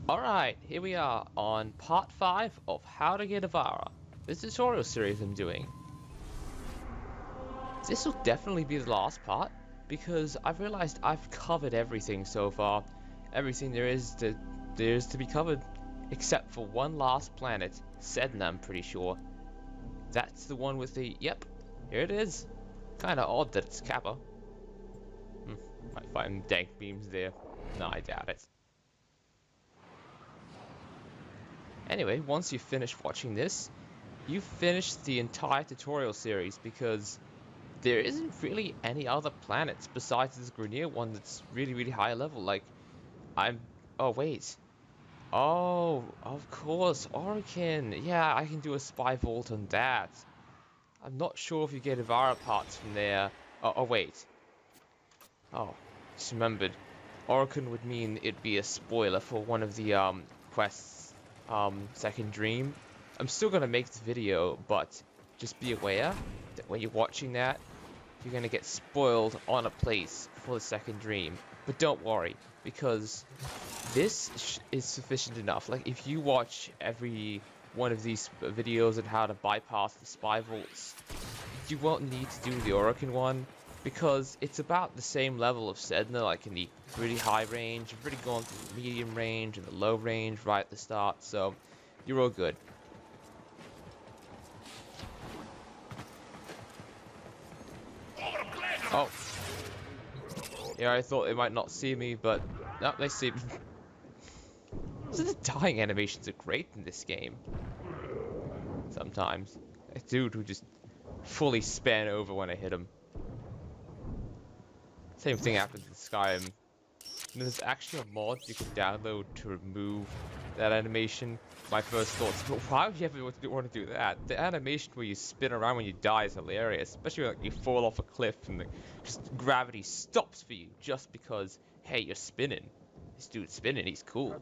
Alright, here we are on part 5 of How to Get Ivara, the tutorial series I'm doing. This will definitely be the last part, because I've realized I've covered everything so far. Everything there is to be covered, except for one last planet, Sedna, I'm pretty sure. That's the one with the, yep, here it is. Kinda odd that it's Kappa. Might find dank beams there. No, I doubt it. Anyway, once you've finished watching this, you've finished the entire tutorial series because there isn't really any other planets besides this Grenier one that's really high level. Like, oh wait. Oh, of course, Orokin. Yeah, I can do a spy vault on that. I'm not sure if you get Ivara parts from there. Oh wait. Oh, just remembered. Orokin would mean it'd be a spoiler for one of the quests, Second Dream. I'm still gonna make this video, but just be aware that when you're watching that, you're gonna get spoiled on a place for the Second Dream. But don't worry, because this is sufficient enough. Like, if you watch every one of these videos on how to bypass the spy vaults, you won't need to do the Orokin one, because it's about the same level of Sedna, like in the really high range. You've already gone through the medium range and the low range right at the start, so you're all good. Oh. Yeah, I thought they might not see me, but no, they see me. So the dying animations are great in this game. Sometimes. A dude who just fully span over when I hit him. Same thing happens in Skyrim. And there's actually a mod you can download to remove that animation. My first thoughts, but why would you ever want to do that? The animation where you spin around when you die is hilarious, especially when, like, you fall off a cliff and just gravity stops for you just because, hey, you're spinning. This dude's spinning, he's cool.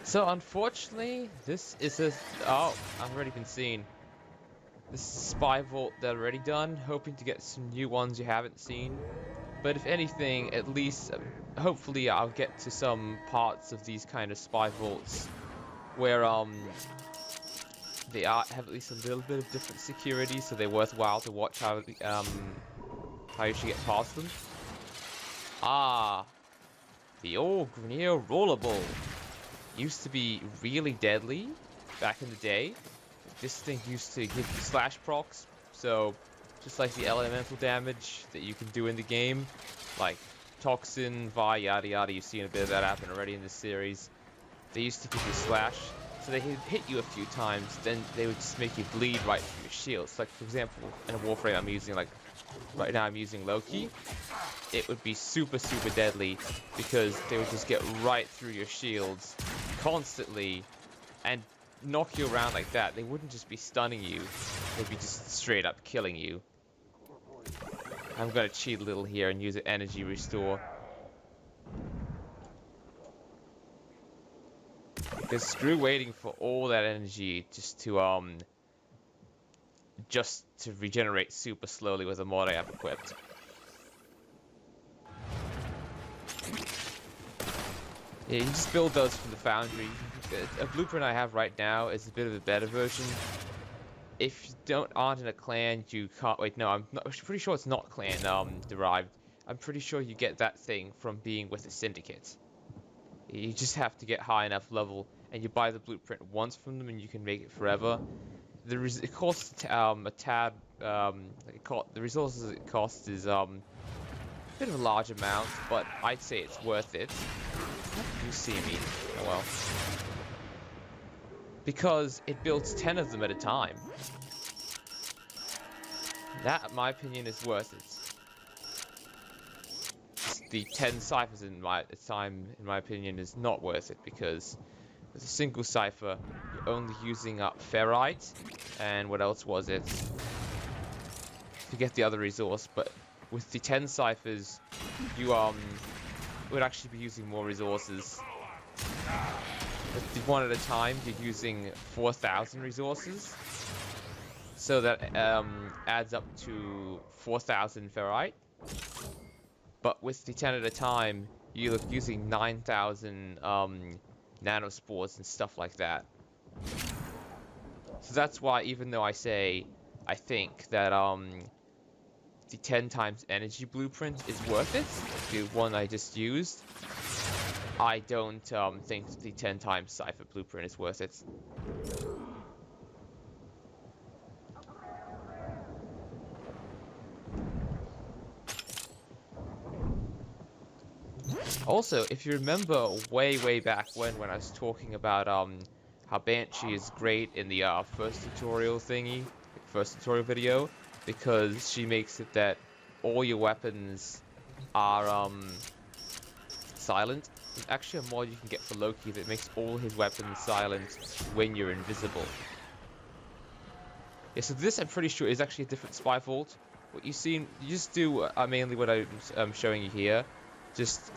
So unfortunately, this is oh, I've already been seen. This is a spy vault they're already done, hoping to get some new ones you haven't seen. But if anything, at least, hopefully I'll get to some parts of these kind of spy vaults where they have at least a little bit of different security, so they're worthwhile to watch how you should get past them. Ah, the old Grenier rollerball. Used to be really deadly back in the day. This thing used to give you slash procs, so just like the elemental damage that you can do in the game, like Toxin, Vi, yada yada, you've seen a bit of that happen already in this series. They used to give you slash, so they could hit you a few times, then they would just make you bleed right through your shields. Like, for example, in a Warframe I'm using, like, right now I'm using Loki. It would be super deadly because they would just get right through your shields constantly and knock you around like that. They wouldn't just be stunning you, they'd be just straight up killing you. I'm gonna cheat a little here and use an energy restore. Because screw waiting for all that energy just to regenerate super slowly with a mod I have equipped. Yeah, you just build those from the foundry. A blueprint I have right now is a bit of a better version. If you aren't in a clan, you can't. Wait, no, I'm pretty sure it's not clan derived. I'm pretty sure you get that thing from being with a syndicate. You just have to get high enough level, and you buy the blueprint once from them, and you can make it forever. It costs a tad. The resources it costs is a bit of a large amount, but I'd say it's worth it. You see me. Oh well. Because it builds 10 of them at a time. That, in my opinion, is worth it. The 10 ciphers in my opinion, is not worth it, because with a single cipher, you're only using up ferrite, and what else was it? Forget the other resource, but with the 10 ciphers, you would actually be using more resources. With the one at a time, you're using 4,000 resources. So that adds up to 4,000 ferrite. But with the 10 at a time, you're using 9,000 nanospores and stuff like that. So that's why, even though I think that the 10 times energy blueprint is worth it, the one I just used, I don't think the 10 times cipher blueprint is worth it. Also, if you remember way back when I was talking about how Banshee is great in the first tutorial video, because she makes it that all your weapons are silent. There's actually a mod you can get for Loki that makes all his weapons silent when you're invisible. Yeah, so this I'm pretty sure is actually a different spy vault. What you just do mainly what I'm showing you here. Just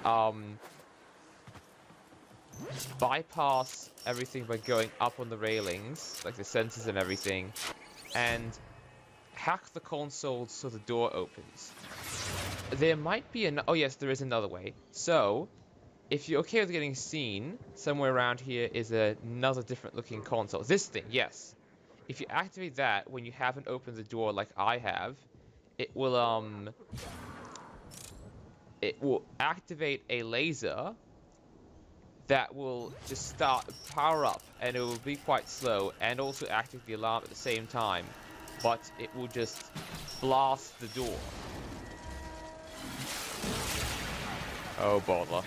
bypass everything by going up on the railings, like the sensors and everything, and hack the console so the door opens. There might be oh yes, there is another way. So, if you're okay with getting seen, somewhere around here is another different looking console. This thing, yes. If you activate that when you haven't opened the door like I have, it will activate a laser that will just power up, and it will be quite slow, and also activate the alarm at the same time, but it will just blast the door. Oh, bother.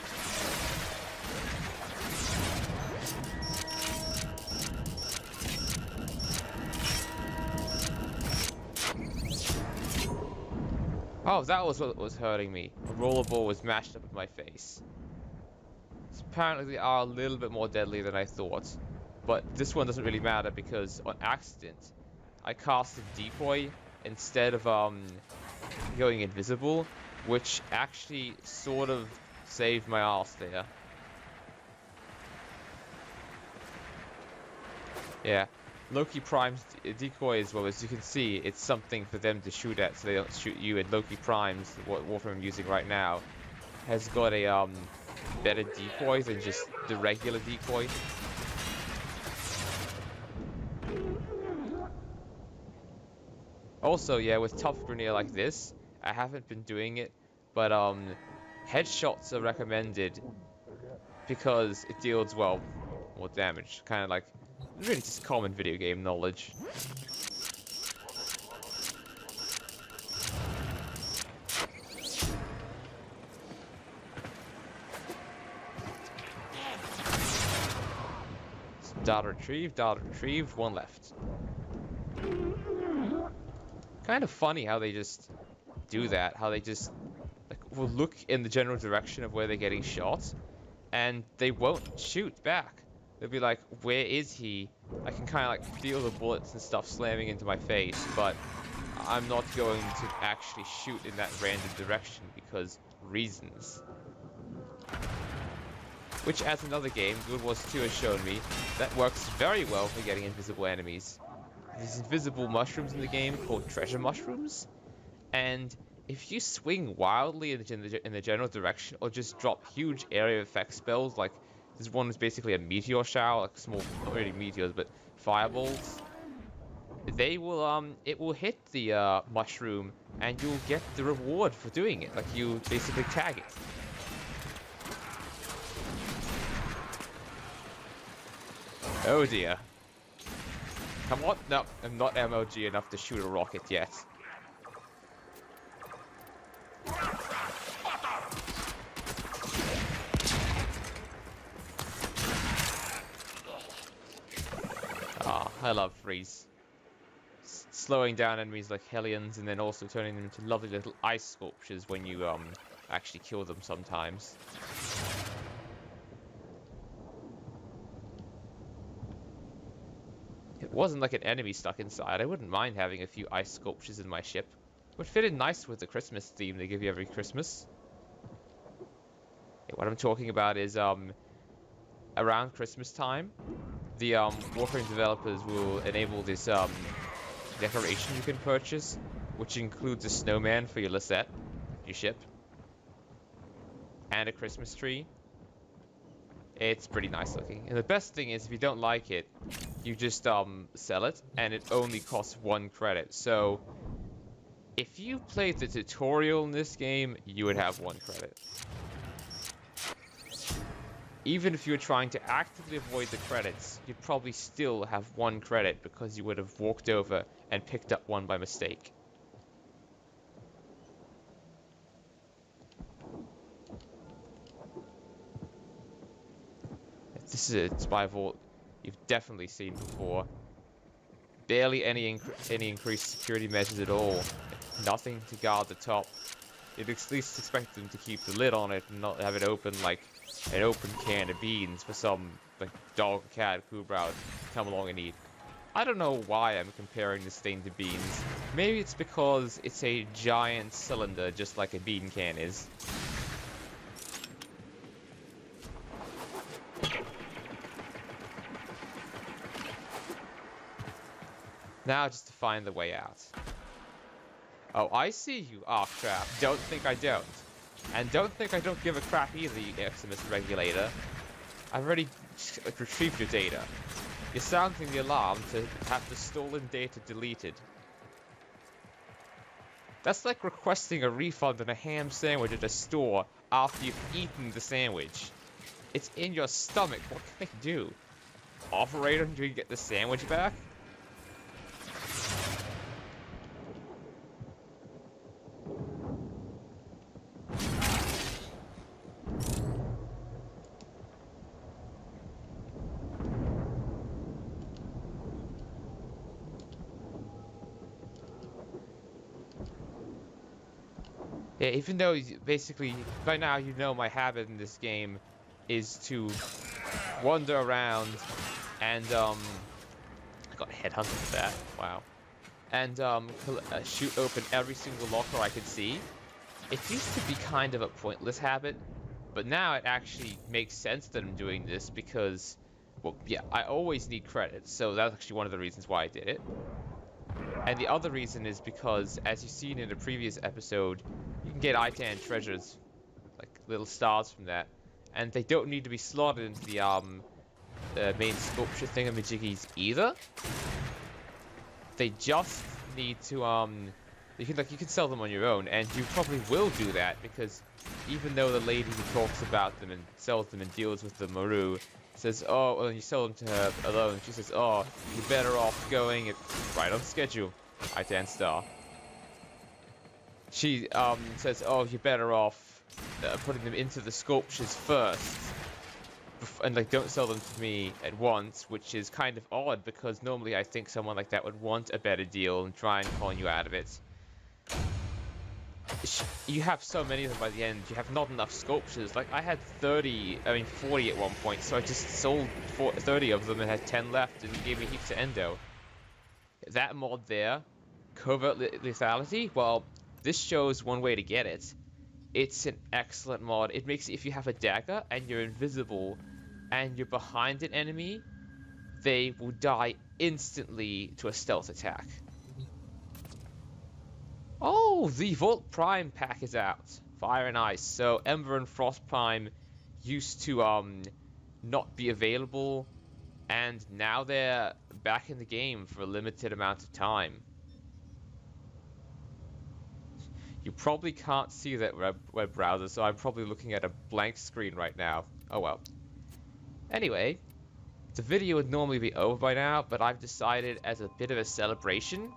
Oh, that was what was hurting me. A rollerball was mashed up in my face. So apparently they are a little bit more deadly than I thought. But this one doesn't really matter because on accident, I casted decoy instead of going invisible, which actually sort of saved my ass there. Yeah. Loki Prime's decoy as well, as you can see, it's something for them to shoot at so they don't shoot you, and Loki Prime's, what Warframe I'm using right now, has got a better decoy than just the regular decoy. Also, yeah, with Tough Grenade like this, I haven't been doing it, but headshots are recommended because it deals, well, more damage. Kind of like, really just common video game knowledge. Data retrieved, one left. Kind of funny how they just do that, how they just will look in the general direction of where they're getting shot, and they won't shoot back. They'll be like, where is he? I can kind of like feel the bullets and stuff slamming into my face, but I'm not going to actually shoot in that random direction because reasons. Which, as another game, Guild Wars 2 has shown me, that works very well for getting invisible enemies. There's invisible mushrooms in the game called treasure mushrooms, and if you swing wildly in the general direction, or just drop huge area effect spells, like this one is basically a meteor shower, like small, not really meteors, but fireballs, they will, it will hit the mushroom, and you'll get the reward for doing it. Like, you basically tag it. Oh dear. Come on. No, I'm not MLG enough to shoot a rocket yet. Ah, I love freeze. Slowing down enemies like Hellions, and then also turning them into lovely little ice sculptures when you actually kill them sometimes. It wasn't like an enemy stuck inside. I wouldn't mind having a few ice sculptures in my ship. It would fit in nice with the Christmas theme they give you every Christmas. Yeah, what I'm talking about is around Christmas time, the Warframe developers will enable this decoration you can purchase, which includes a snowman for your Lisette, your ship, and a Christmas tree. It's pretty nice looking. And the best thing is, if you don't like it, you just sell it, and it only costs 1 credit. So if you played the tutorial in this game, you would have 1 credit. Even if you were trying to actively avoid the credits, you'd probably still have 1 credit because you would have walked over and picked up 1 by mistake. This is a spy vault you've definitely seen before. Barely any increased security measures at all. Nothing to guard the top. You'd at least expect them to keep the lid on it and not have it open like an open can of beans for some like dog or cat who to come along and eat. I don't know why I'm comparing this thing to beans. Maybe it's because it's a giant cylinder just like a bean can is. Now just to find the way out. Oh, I see you, Arctrap. Don't think I don't. And don't think I don't give a crap either, you Eximus Regulator. I've already retrieved your data. You're sounding the alarm to have the stolen data deleted. That's like requesting a refund on a ham sandwich at a store after you've eaten the sandwich. It's in your stomach. What can I do? Operator until you get the sandwich back? Yeah, even though basically by now you know my habit in this game is to wander around and I got headhunted for that. Wow. And shoot open every single locker I could see. It used to be kind of a pointless habit, but now it actually makes sense that I'm doing this because, well, yeah, I always need credits, so that's actually one of the reasons why I did it. And the other reason is because, as you've seen in a previous episode, you can get Itan treasures, like little stars from that, and they don't need to be slotted into the main sculpture thingamajiggies either. They just need to you can sell them on your own, and you probably will do that because even though the lady who talks about them and sells them and deals with the Maru says, oh, well, you sell them to her alone, she says, oh, you're better off going right on schedule, Itan Star. She says, oh, you're better off putting them into the sculptures first, and like don't sell them to me at once, which is kind of odd because normally I think someone like that would want a better deal and try and con you out of it. You have so many of them by the end, you have not enough sculptures. Like I had 40 at one point, so I just sold 30 of them and had 10 left and gave me heaps of endo. That mod there, covert lethality, well, this shows one way to get it. It's an excellent mod. It makes it, if you have a dagger and you're invisible and you're behind an enemy, they will die instantly to a stealth attack. Oh, the Vault Prime pack is out. Fire and Ice. So Ember and Frost Prime used to not be available, and now they're back in the game for a limited amount of time. You probably can't see that web browser, so I'm probably looking at a blank screen right now. Oh well. Anyway, the video would normally be over by now, but I've decided as a bit of a celebration,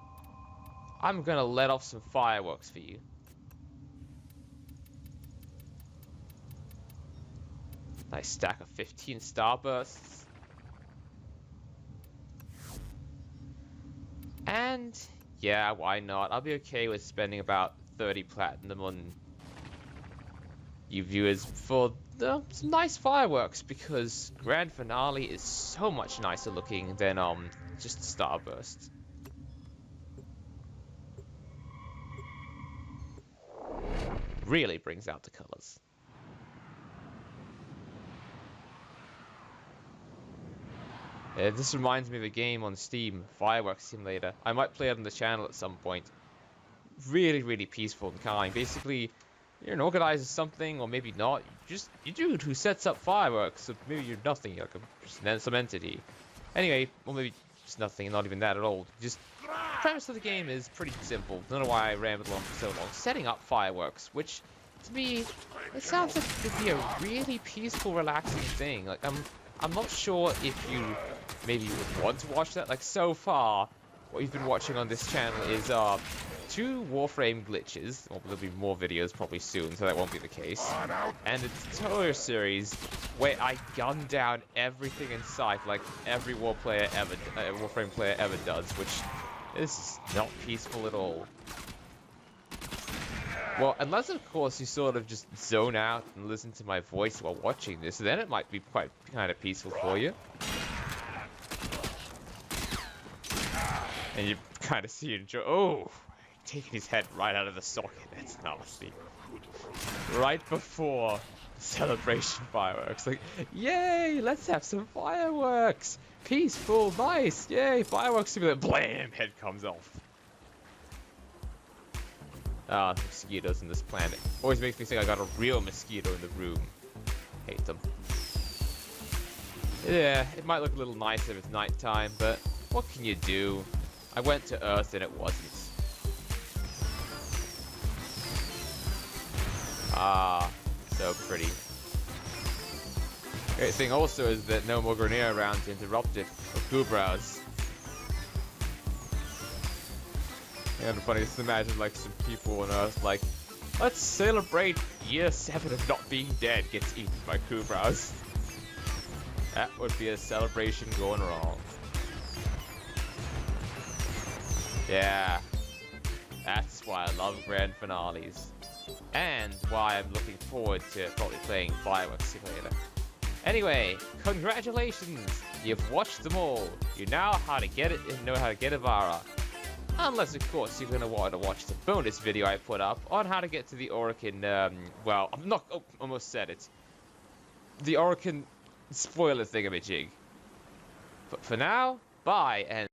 I'm gonna let off some fireworks for you. Nice stack of 15 starbursts. And yeah, why not? I'll be okay with spending about 30 platinum on you viewers for some nice fireworks, because Grand Finale is so much nicer looking than just Starburst. Really brings out the colors. This reminds me of a game on Steam, Fireworks Simulator. I might play it on the channel at some point. Really, really peaceful and kind. Basically, you're an organizer of something, or maybe not. You dude who sets up fireworks. So maybe you're nothing. You're like just some entity. Anyway, or maybe just nothing, not even that at all. Just the premise of the game is pretty simple. Don't know why I rambled on for so long. Setting up fireworks, which to me, it sounds like it could be a really peaceful, relaxing thing. Like I'm not sure if you maybe would want to watch that. Like so far, what you've been watching on this channel is 2 Warframe glitches. Well, there'll be more videos probably soon, so that won't be the case. And a tutorial series where I gun down everything in sight, like every Warframe player ever does, which is not peaceful at all. Well, unless of course you sort of just zone out and listen to my voice while watching this, then it might be quite kind of peaceful for you. And you kind of see it. Oh, taking his head right out of the socket. That's nasty. Right before celebration fireworks. Like, yay, let's have some fireworks. Peaceful, nice, yay, fireworks. Blam, head comes off. Ah, mosquitoes in this planet. Always makes me think I got a real mosquito in the room. Hate them. Yeah, it might look a little nicer if it's nighttime, but what can you do? I went to Earth and it wasn't. Ah, so pretty. Great thing also is that no more Grenier around to interrupt it, or Kubras. And funny, just imagine like some people on Earth like, let's celebrate year 7 of not being dead gets eaten by Kubras. That would be a celebration going wrong. Yeah, that's why I love grand finales. And why I'm looking forward to probably playing Fireworks Simulator. Anyway, congratulations! You've watched them all. You know how to get it and know how to get Ivara. Unless, of course, you're going to want to watch the bonus video I put up on how to get to the Orokin, well, I'm not, oh, almost said it. The Orokin spoiler thingamajig. But for now, bye, and